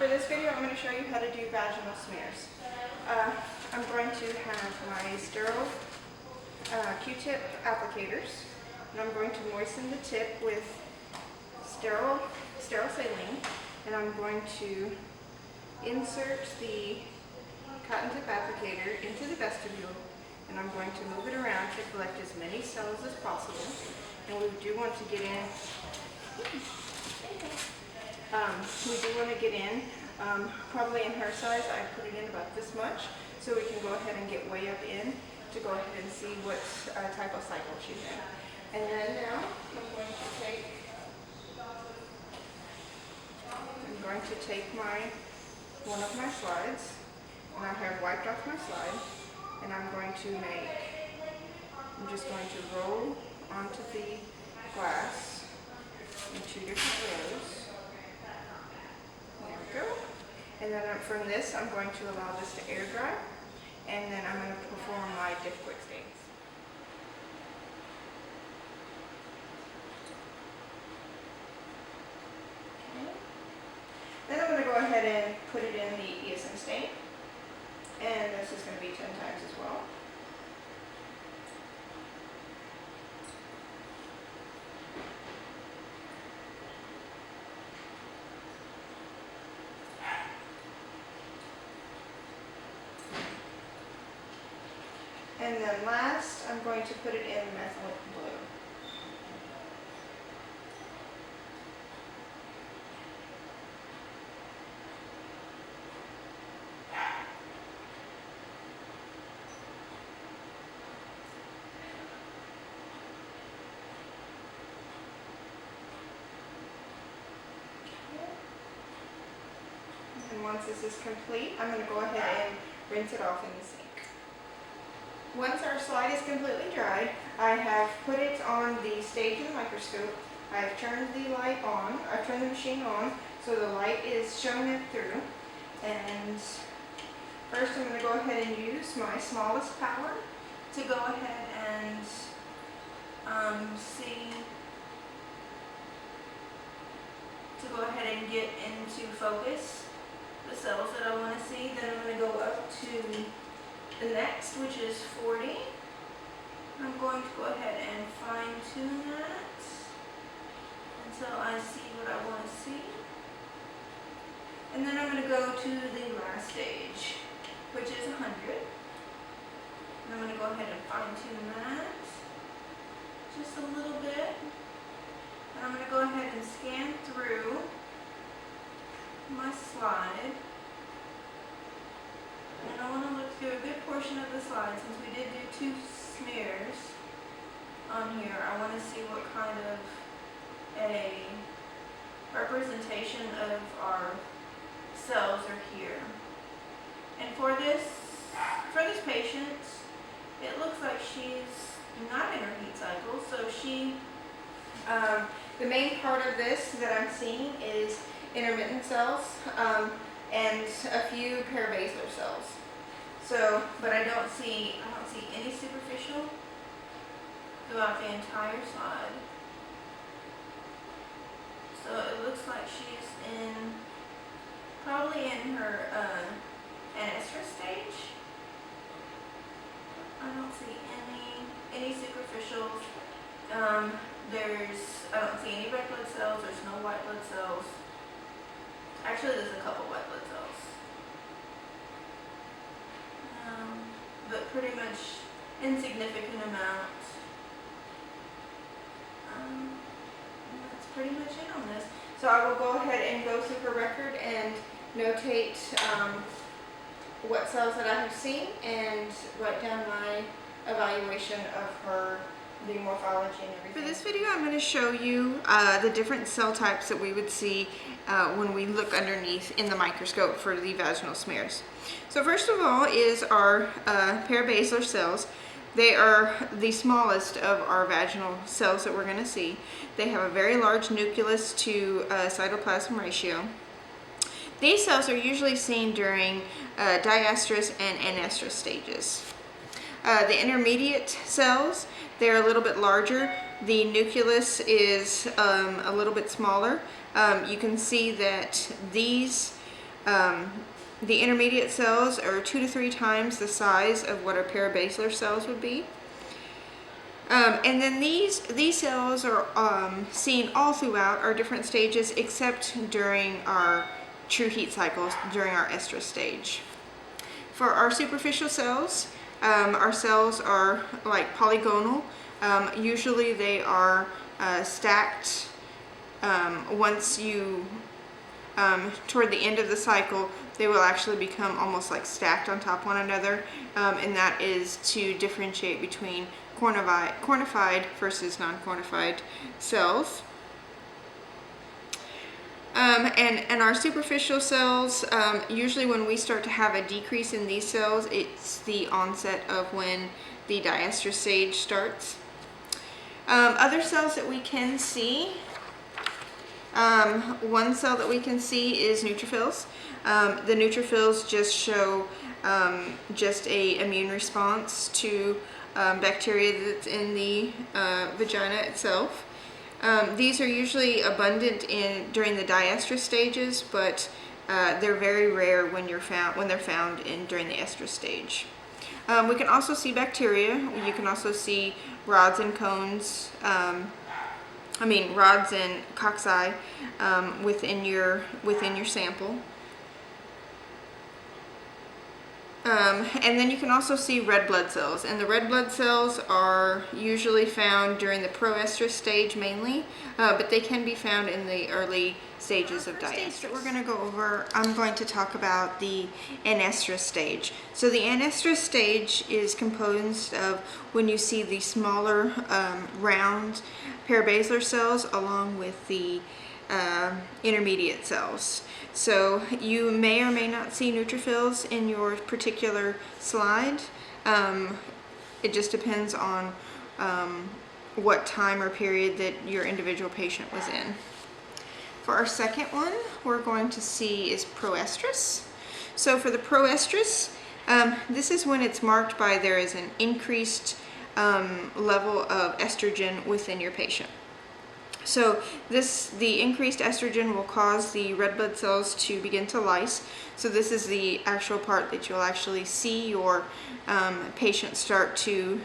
For this video, I'm going to show you how to do vaginal smears. I'm going to have my sterile Q-tip applicators, and I'm going to moisten the tip with sterile saline, and I'm going to insert the cotton tip applicator into the vestibule, and I'm going to move it around to collect as many cells as possible. And we do want to get in. Probably in her size, I put it in about this much, so we can go ahead and get way up in to go ahead and see what type of cycle she's in. And then now I'm going to take one of my slides, and I have wiped off my slide, and I'm just going to roll onto the glass in 2 different rows. There we go. And then from this, I'm going to allow this to air dry, and then I'm going to perform my diff quick stains. Okay. Then I'm going to go ahead and put it in the ESM stain, and this is going to be 10 times as well. And then last, I'm going to put it in methyl blue. And once this is complete, I'm going to go ahead and rinse it off in the sink. Once our slide is completely dried, I have put it on the stage of the microscope. I've turned the light on. I've turned the machine on so the light is showing it through. And first I'm going to go ahead and use my smallest power to go ahead and get into focus the cells that I want to see. Then I'm going to go up to the next, which is 40. I'm going to go ahead and fine tune that until I see what I want to see. And then I'm going to go to the last stage, which is 100. And I'm going to go ahead and fine tune that just a little bit. And I'm going to go ahead and scan through my slide. And I want to look through a good portion of the slide. Since we did do 2 smears on here, I want to see what kind of a representation of our cells are here. And for this patient, it looks like she's not in her heat cycle. So the main part of this that I'm seeing is intermittent cells and a few parabasilar cells. So, but I don't see any superficial throughout the entire slide. So it looks like she's probably in her anestrus stage. I don't see any superficials. I don't see any red blood cells. There's no white blood cells. Actually, there's a couple white blood cells. But pretty much insignificant amounts. That's pretty much it on this. So I will go ahead and go through her record and notate what cells that I have seen and write down my evaluation of her, the morphology and everything. For this video, I'm going to show you the different cell types that we would see when we look underneath in the microscope for the vaginal smears. So first of all is our parabasilar cells. They are the smallest of our vaginal cells that we're going to see. They have a very large nucleus to cytoplasm ratio. These cells are usually seen during diastrus and anestrus stages. The intermediate cells, they're a little bit larger. The nucleus is a little bit smaller. You can see that these The intermediate cells are 2 to 3 times the size of what our parabasilar cells would be. And then these cells are seen all throughout our different stages, except during our true heat cycles, during our estrus stage. For our superficial cells, our cells are like polygonal. Usually they are stacked once you, toward the end of the cycle, they will actually become almost like stacked on top of one another, and that is to differentiate between cornified versus non-cornified cells. And our superficial cells, usually when we start to have a decrease in these cells, it's the onset of when the diestrous stage starts. Other cells that we can see, one cell that we can see is neutrophils. The neutrophils just show just a immune response to bacteria that's in the vagina itself. These are usually abundant during the diestrous stages, but they're very rare when they're found during the estrus stage. We can also see bacteria. You can also see rods and cones. Rods and cocci within your sample. And then you can also see red blood cells, and the red blood cells are usually found during the proestrus stage mainly, but they can be found in the early stages of diestrus. That we're going to go over, I'm going to talk about the anestrus stage. So the anestrus stage is composed of when you see the smaller round parabasilar cells along with the intermediate cells. So you may or may not see neutrophils in your particular slide. It just depends on what time or period that your individual patient was in. For our second one, we're going to see is proestrus. So for the proestrus, this is when it's marked by there is an increased level of estrogen within your patient. So the increased estrogen will cause the red blood cells to begin to lyse. So this is the actual part that you'll actually see your patient start to,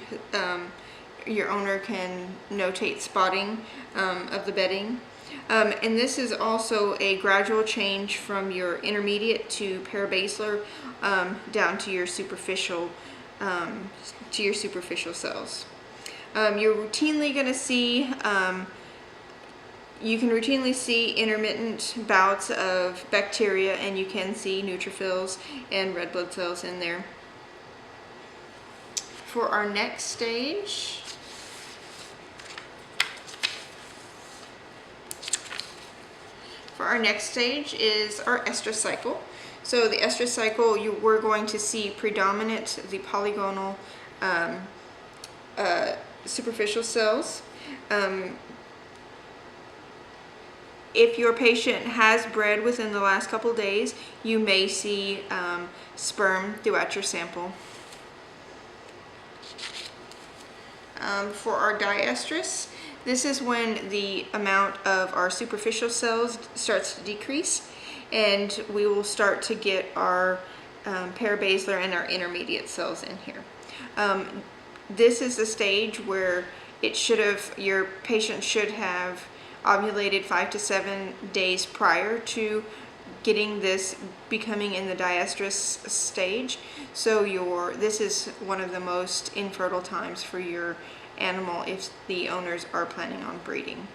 your owner can notate spotting of the bedding. And this is also a gradual change from your intermediate to parabasilar down to your superficial cells. You're routinely going to see you can routinely see intermittent bouts of bacteria, and you can see neutrophils and red blood cells in there. For our next stage, is our estrus cycle. So the estrus cycle, we're going to see predominant the polygonal superficial cells. If your patient has bred within the last couple days, you may see sperm throughout your sample. For our diestrus, this is when the amount of our superficial cells starts to decrease, and we will start to get our parabasilar and our intermediate cells in here. This is the stage where your patient should have ovulated 5 to 7 days prior to becoming in the diestrus stage. So this is one of the most infertile times for your animal if the owners are planning on breeding.